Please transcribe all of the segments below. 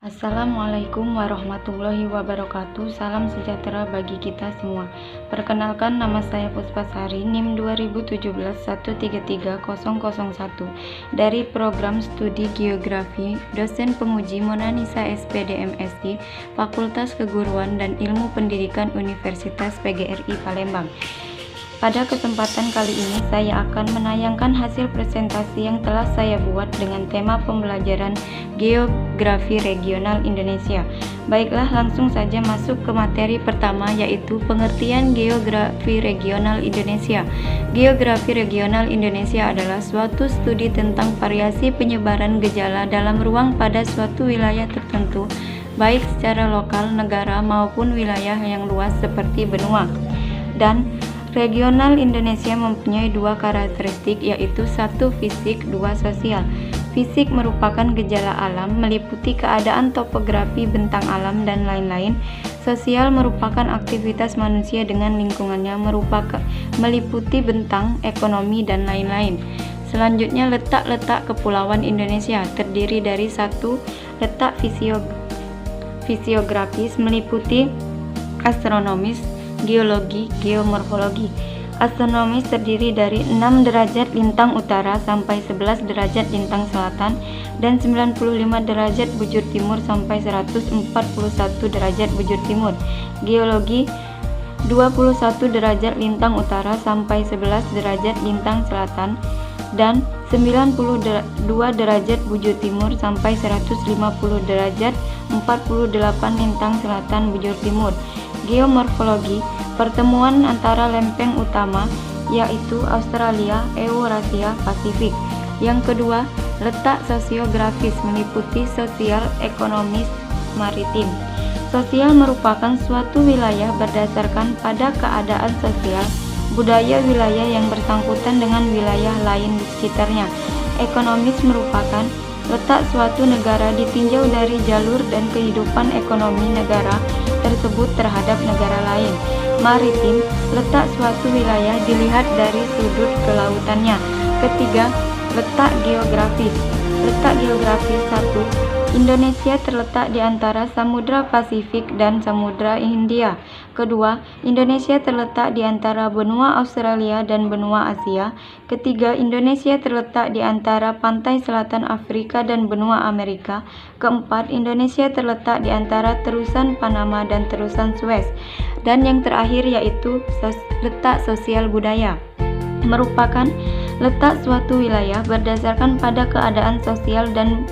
Assalamualaikum warahmatullahi wabarakatuh. Salam sejahtera bagi kita semua. Perkenalkan, nama saya Puspasari, NIM 2017133001 dari Program Studi Geografi, dosen penguji Mona Nisa SPD MSI, Fakultas Keguruan dan Ilmu Pendidikan Universitas PGRI Palembang. Pada kesempatan kali ini saya akan menayangkan hasil presentasi yang telah saya buat dengan tema pembelajaran Geografi Regional Indonesia. Baiklah, langsung saja masuk ke materi pertama, yaitu pengertian Geografi Regional Indonesia. Geografi Regional Indonesia adalah suatu studi tentang variasi penyebaran gejala dalam ruang pada suatu wilayah tertentu, baik secara lokal, negara, maupun wilayah yang luas seperti benua. Dan regional Indonesia mempunyai dua karakteristik, yaitu satu fisik, dua sosial. Fisik merupakan gejala alam, meliputi keadaan topografi, bentang alam, dan lain-lain. Sosial merupakan aktivitas manusia dengan lingkungannya, meliputi bentang, ekonomi, dan lain-lain. Selanjutnya, letak-letak kepulauan Indonesia terdiri dari satu, letak fisiografis, meliputi astronomis, geologi, geomorfologi. Astronomis terdiri dari 6 derajat lintang utara sampai 11 derajat lintang selatan dan 95 derajat bujur timur sampai 141 derajat bujur timur. Geologi 21 derajat lintang utara sampai 11 derajat lintang selatan dan 92 derajat bujur timur sampai 150 derajat 48 lintang selatan bujur timur. Geomorfologi, pertemuan antara lempeng utama, yaitu Australia, Eurasia, Pasifik. Yang kedua, letak sosiografis, meliputi sosial, ekonomis, maritim. Sosial merupakan suatu wilayah berdasarkan pada keadaan sosial, budaya wilayah yang bersangkutan dengan wilayah lain di sekitarnya. Ekonomis merupakan letak suatu negara ditinjau dari jalur dan kehidupan ekonomi negara tersebut terhadap negara lain. Maritim, letak suatu wilayah dilihat dari sudut kelautannya. Ketiga, letak geografis. Letak geografis 1. Indonesia terletak di antara Samudra Pasifik dan Samudra Hindia. Kedua, Indonesia terletak di antara benua Australia dan benua Asia. Ketiga, Indonesia terletak di antara pantai selatan Afrika dan benua Amerika. Keempat, Indonesia terletak di antara terusan Panama dan terusan Suez. Dan yang terakhir yaitu letak sosial budaya, merupakan letak suatu wilayah berdasarkan pada keadaan sosial dan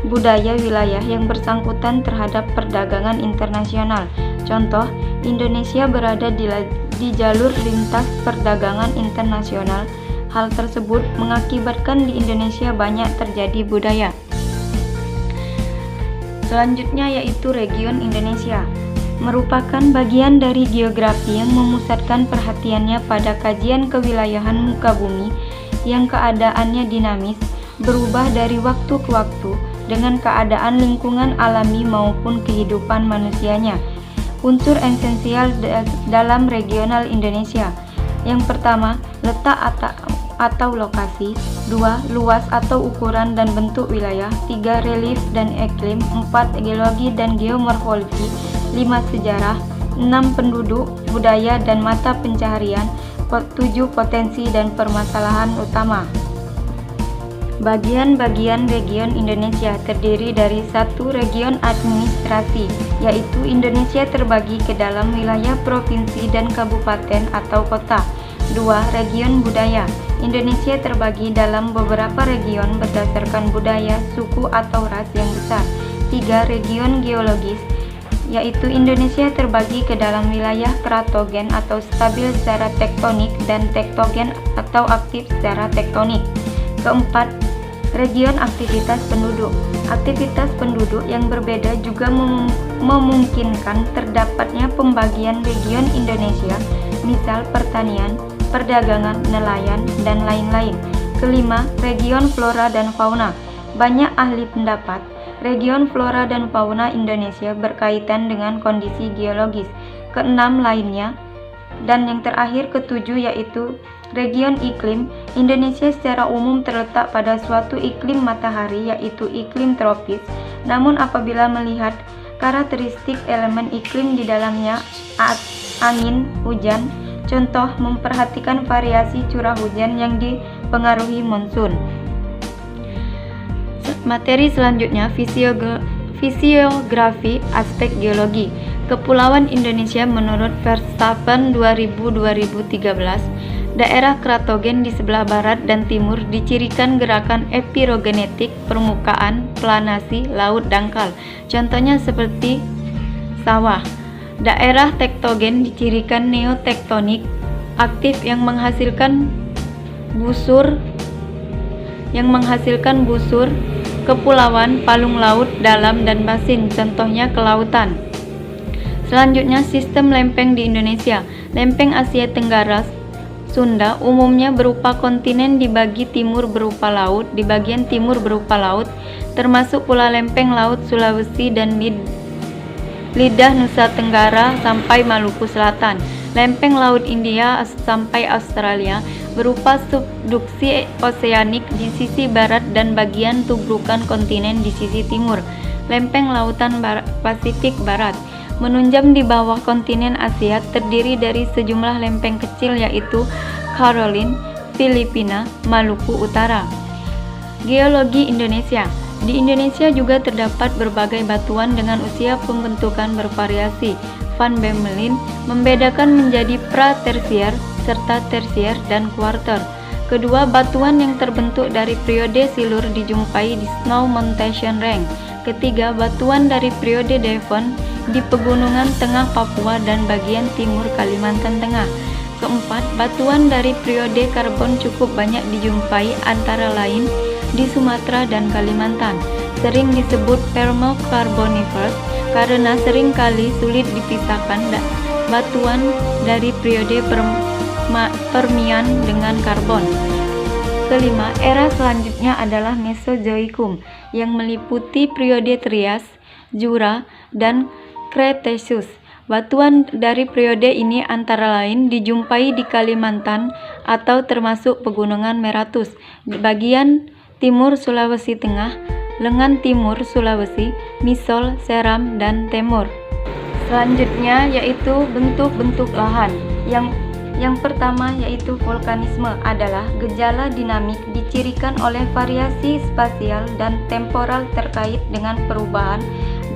budaya wilayah yang bersangkutan terhadap perdagangan internasional. Contoh, Indonesia berada di jalur lintas perdagangan internasional. Hal tersebut mengakibatkan di Indonesia banyak terjadi budaya. Selanjutnya yaitu region Indonesia, merupakan bagian dari geografi yang memusatkan perhatiannya pada kajian kewilayahan muka bumi yang keadaannya dinamis, berubah dari waktu ke waktu dengan keadaan lingkungan alami maupun kehidupan manusianya. Unsur esensial dalam regional Indonesia. Yang pertama, letak atau lokasi. 2. Luas atau ukuran dan bentuk wilayah. 3. Relief dan iklim. 4. Geologi dan geomorfologi. 5. Sejarah. 6. Penduduk, budaya dan mata pencaharian. 7. Potensi dan permasalahan utama. Bagian-bagian region Indonesia terdiri dari 1. Region administrasi, yaitu Indonesia terbagi ke dalam wilayah provinsi dan kabupaten atau kota. 2. Region budaya, Indonesia terbagi dalam beberapa region berdasarkan budaya, suku atau ras yang besar. 3. Region geologis, yaitu Indonesia terbagi ke dalam wilayah kratogen atau stabil secara tektonik dan tektogen atau aktif secara tektonik. Keempat, region aktivitas penduduk. Aktivitas penduduk yang berbeda juga memungkinkan terdapatnya pembagian region Indonesia, misal pertanian, perdagangan, nelayan, dan lain-lain. Kelima, region flora dan fauna. Banyak ahli pendapat, region flora dan fauna Indonesia berkaitan dengan kondisi geologis. Keenam lainnya, dan yang terakhir ketujuh yaitu region iklim. Indonesia secara umum terletak pada suatu iklim matahari, yaitu iklim tropis, Namun apabila melihat karakteristik elemen iklim di dalamnya, angin, hujan, contoh memperhatikan variasi curah hujan yang dipengaruhi monsun. Materi selanjutnya fisiografi aspek geologi. Kepulauan Indonesia menurut Verstappen 2013, daerah kratogen di sebelah barat dan timur dicirikan gerakan epirogenetik permukaan, planasi, laut dangkal. Contohnya seperti sawah. Daerah tektogen dicirikan neotektonik aktif yang menghasilkan busur kepulauan, palung laut, dalam dan basin, contohnya kelautan. Selanjutnya, sistem lempeng di Indonesia. Lempeng Asia Tenggara Sunda umumnya berupa kontinen, dibagi timur berupa laut, di bagian timur berupa laut, termasuk pula lempeng laut Sulawesi dan lidah Nusa Tenggara sampai Maluku Selatan. Lempeng laut India sampai Australia berupa subduksi oseanik di sisi barat dan bagian tubrukan kontinen di sisi timur. Lempeng lautan Pasifik Barat menunjam di bawah kontinen Asia, terdiri dari sejumlah lempeng kecil yaitu Caroline, Filipina, Maluku Utara. Geologi Indonesia. Di Indonesia juga terdapat berbagai batuan dengan usia pembentukan bervariasi. Van Bemelin membedakan menjadi pra-tersier serta tersier dan kuarter. Kedua, batuan yang terbentuk dari periode Silur dijumpai di Snow Mountain Range. Ketiga, batuan dari periode Devon di pegunungan tengah Papua dan bagian timur Kalimantan Tengah. Keempat, batuan dari periode karbon cukup banyak dijumpai antara lain di Sumatera dan Kalimantan. Sering disebut Permo-Carboniferous karena seringkali sulit dipisahkan batuan dari periode Permian dengan karbon. Kelima, era selanjutnya adalah Mesozoikum yang meliputi periode Trias, Jura, dan Cretaceous. Batuan dari periode ini antara lain dijumpai di Kalimantan atau termasuk pegunungan Meratus, di bagian timur Sulawesi Tengah, lengan timur Sulawesi, Misol, Seram, dan Temur. Selanjutnya yaitu bentuk-bentuk lahan. Yang pertama yaitu vulkanisme adalah gejala dinamik dicirikan oleh variasi spasial dan temporal terkait dengan perubahan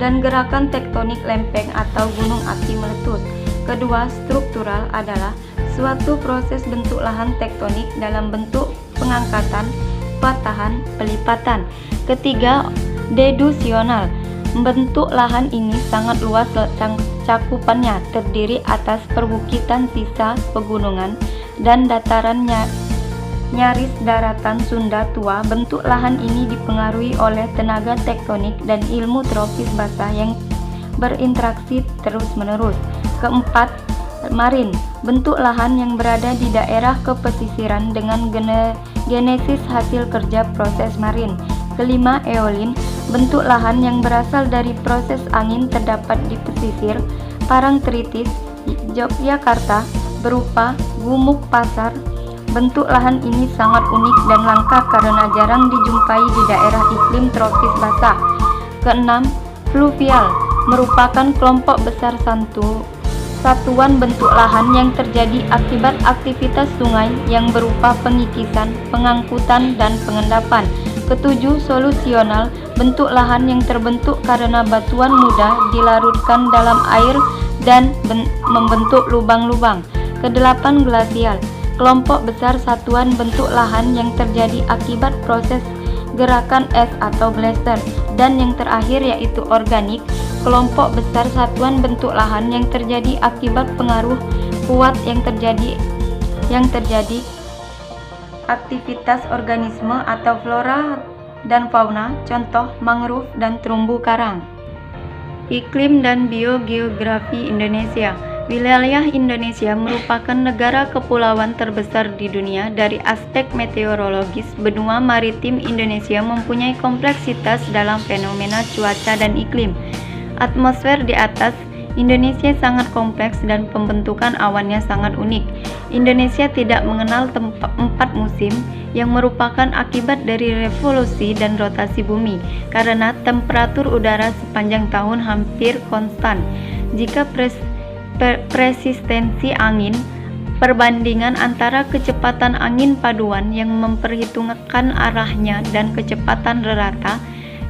dan gerakan tektonik lempeng atau gunung api meletus. Kedua, struktural adalah suatu proses bentuk lahan tektonik dalam bentuk pengangkatan, patahan, pelipatan. Ketiga, dedusional. Bentuk lahan ini sangat luas cakupannya, terdiri atas perbukitan sisa pegunungan dan dataran nyaris daratan Sunda tua. Bentuk lahan ini dipengaruhi oleh tenaga tektonik dan ilmu tropis basah yang berinteraksi terus-menerus. Keempat, marin. Bentuk lahan yang berada di daerah kepesisiran dengan genesis hasil kerja proses marin. Kelima, eolin. Bentuk lahan yang berasal dari proses angin terdapat di pesisir Parangtritis, Yogyakarta, berupa gumuk pasar. Bentuk lahan ini sangat unik dan langka karena jarang dijumpai di daerah iklim tropis basah. Keenam, fluvial, merupakan kelompok besar satuan bentuk lahan yang terjadi akibat aktivitas sungai yang berupa pengikisan, pengangkutan, dan pengendapan. Ketujuh, solusional, bentuk lahan yang terbentuk karena batuan muda dilarutkan dalam air dan membentuk lubang-lubang. Kedelapan, glasial, kelompok besar satuan bentuk lahan yang terjadi akibat proses gerakan es atau glacier. Dan yang terakhir yaitu organik, kelompok besar satuan bentuk lahan yang terjadi akibat pengaruh kuat yang terjadi aktivitas organisme atau flora dan fauna, contoh mangrove dan terumbu karang. Iklim dan biogeografi Indonesia. Wilayah Indonesia merupakan negara kepulauan terbesar di dunia. Dari aspek meteorologis, benua maritim Indonesia mempunyai kompleksitas dalam fenomena cuaca dan iklim. Atmosfer di atas Indonesia sangat kompleks dan pembentukan awannya sangat unik. Indonesia tidak mengenal 4 musim yang merupakan akibat dari revolusi dan rotasi bumi karena temperatur udara sepanjang tahun hampir konstan. Jika persistensi angin, perbandingan antara kecepatan angin paduan yang memperhitungkan arahnya dan kecepatan rata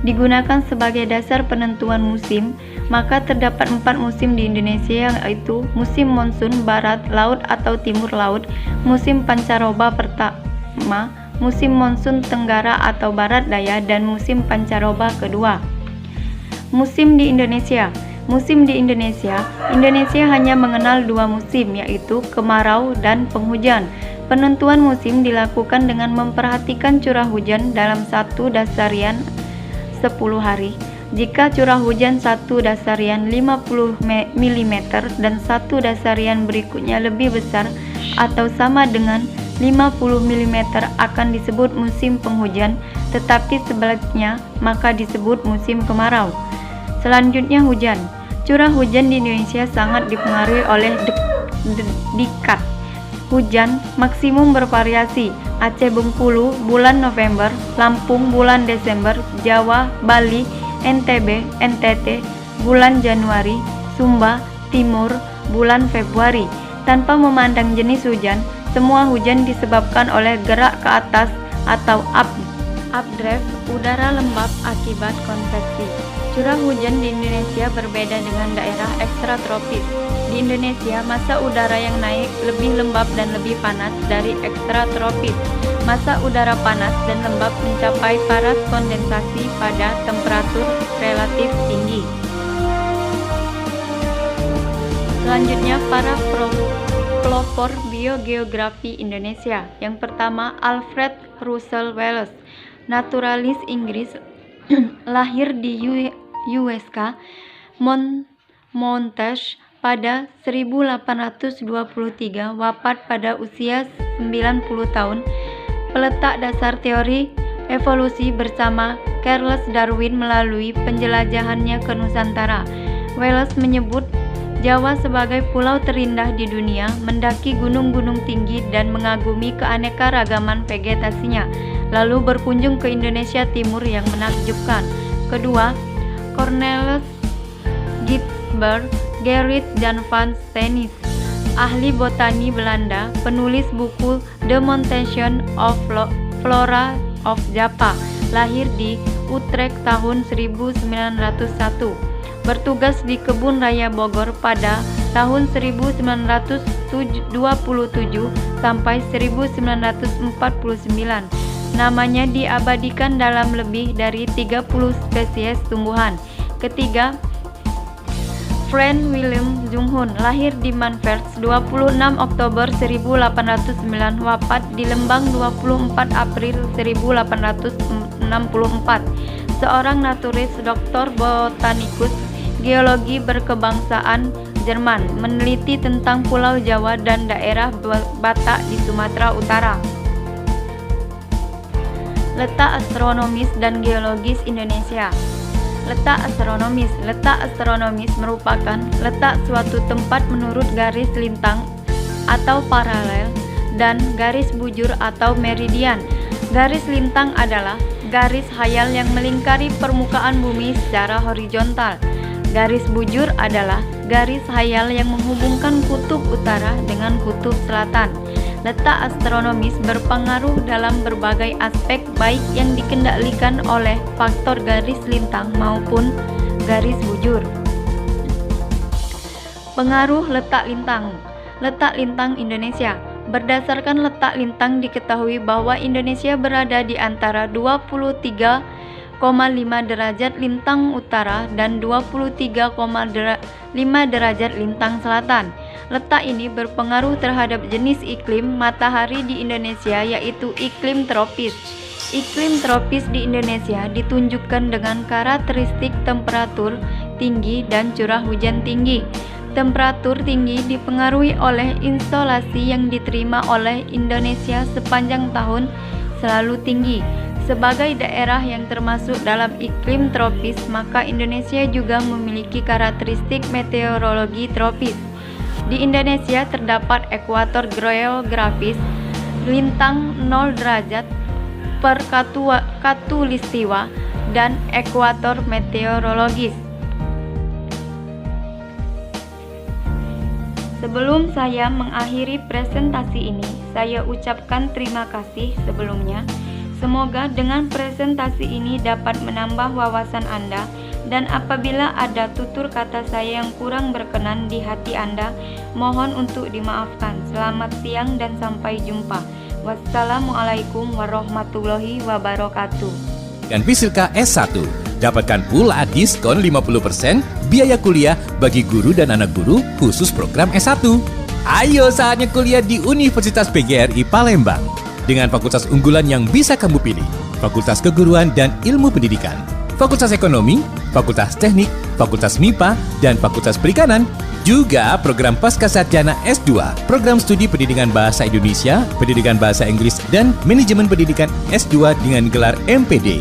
digunakan sebagai dasar penentuan musim, maka terdapat 4 musim di Indonesia, yaitu musim monsun barat laut atau timur laut, musim pancaroba pertama, musim monsun tenggara atau barat daya, dan musim pancaroba kedua. Musim di Indonesia. Musim di Indonesia hanya mengenal 2 musim, yaitu kemarau dan penghujan. Penentuan musim dilakukan dengan memperhatikan curah hujan dalam satu dasarian 10 hari. Jika curah hujan satu dasarian 50 mm dan satu dasarian berikutnya lebih besar atau sama dengan 50 mm akan disebut musim penghujan, tetapi sebaliknya maka disebut musim kemarau. Selanjutnya hujan. Curah hujan di Indonesia sangat dipengaruhi oleh dikat. Hujan maksimum bervariasi. Aceh Bengkulu bulan November, Lampung bulan Desember, Jawa, Bali, NTB, NTT bulan Januari, Sumba, Timur bulan Februari. Tanpa memandang jenis hujan, semua hujan disebabkan oleh gerak ke atas atau updraft udara lembab akibat konveksi. Curah hujan di Indonesia berbeda dengan daerah ekstratropis. Di Indonesia, massa udara yang naik lebih lembab dan lebih panas dari ekstratropis. Massa udara panas dan lembab mencapai paras kondensasi pada temperatur relatif tinggi. Selanjutnya, para pelopor biogeografi Indonesia. Yang pertama, Alfred Russel Wallace, naturalis Inggris, lahir di USK, Montage pada 1823, wafat pada usia 90 tahun, peletak dasar teori evolusi bersama Charles Darwin melalui penjelajahannya ke Nusantara. Wallace menyebut Jawa sebagai pulau terindah di dunia, mendaki gunung-gunung tinggi dan mengagumi keanekaragaman vegetasinya, lalu berkunjung ke Indonesia Timur yang menakjubkan. Kedua, Cornelis Ginzberg, Gerrit Jan van Steenis, ahli botani Belanda, penulis buku The Montation of Flora of Java, lahir di Utrecht tahun 1901. Bertugas di Kebun Raya Bogor pada tahun 1927 sampai 1949. Namanya diabadikan dalam lebih dari 30 spesies tumbuhan. Ketiga, Frank William Junghun, lahir di Manvers 26 Oktober 1809, wafat di Lembang 24 April 1864. Seorang naturis, doktor botanikus, geologi berkebangsaan Jerman, meneliti tentang Pulau Jawa dan daerah Batak di Sumatera Utara. Letak astronomis dan geologis Indonesia. Letak astronomis merupakan letak suatu tempat menurut garis lintang atau paralel dan garis bujur atau meridian. Garis lintang adalah garis khayal yang melingkari permukaan bumi secara horizontal. Garis bujur adalah garis khayal yang menghubungkan kutub utara dengan kutub selatan. Letak astronomis berpengaruh dalam berbagai aspek, baik yang dikendalikan oleh faktor garis lintang maupun garis bujur. Pengaruh letak lintang. Letak lintang Indonesia. Berdasarkan letak lintang diketahui bahwa Indonesia berada di antara 23,5 derajat lintang utara dan 23,5 derajat lintang selatan. Letak ini berpengaruh terhadap jenis iklim matahari di Indonesia, yaitu iklim tropis. Iklim tropis di Indonesia ditunjukkan dengan karakteristik temperatur tinggi dan curah hujan tinggi. Temperatur tinggi dipengaruhi oleh insolasi yang diterima oleh Indonesia sepanjang tahun selalu tinggi. Sebagai daerah yang termasuk dalam iklim tropis, maka Indonesia juga memiliki karakteristik meteorologi tropis. Di Indonesia terdapat ekuator geografis, lintang 0 derajat per khatulistiwa, dan ekuator meteorologis. Sebelum saya mengakhiri presentasi ini, saya ucapkan terima kasih sebelumnya. Semoga dengan presentasi ini dapat menambah wawasan Anda, dan apabila ada tutur kata saya yang kurang berkenan di hati Anda, mohon untuk dimaafkan. Selamat siang dan sampai jumpa. Wassalamualaikum warahmatullahi wabarakatuh. Dan Fisilka S1, dapatkan pula diskon 50% biaya kuliah bagi guru dan anak guru khusus program S1. Ayo saatnya kuliah di Universitas PGRI Palembang dengan fakultas unggulan yang bisa kamu pilih: Fakultas Keguruan dan Ilmu Pendidikan, Fakultas Ekonomi, Fakultas Teknik, Fakultas MIPA, dan Fakultas Perikanan. Juga program Pascasarjana S2, program studi pendidikan bahasa Indonesia, pendidikan bahasa Inggris, dan manajemen pendidikan S2 dengan gelar MPD.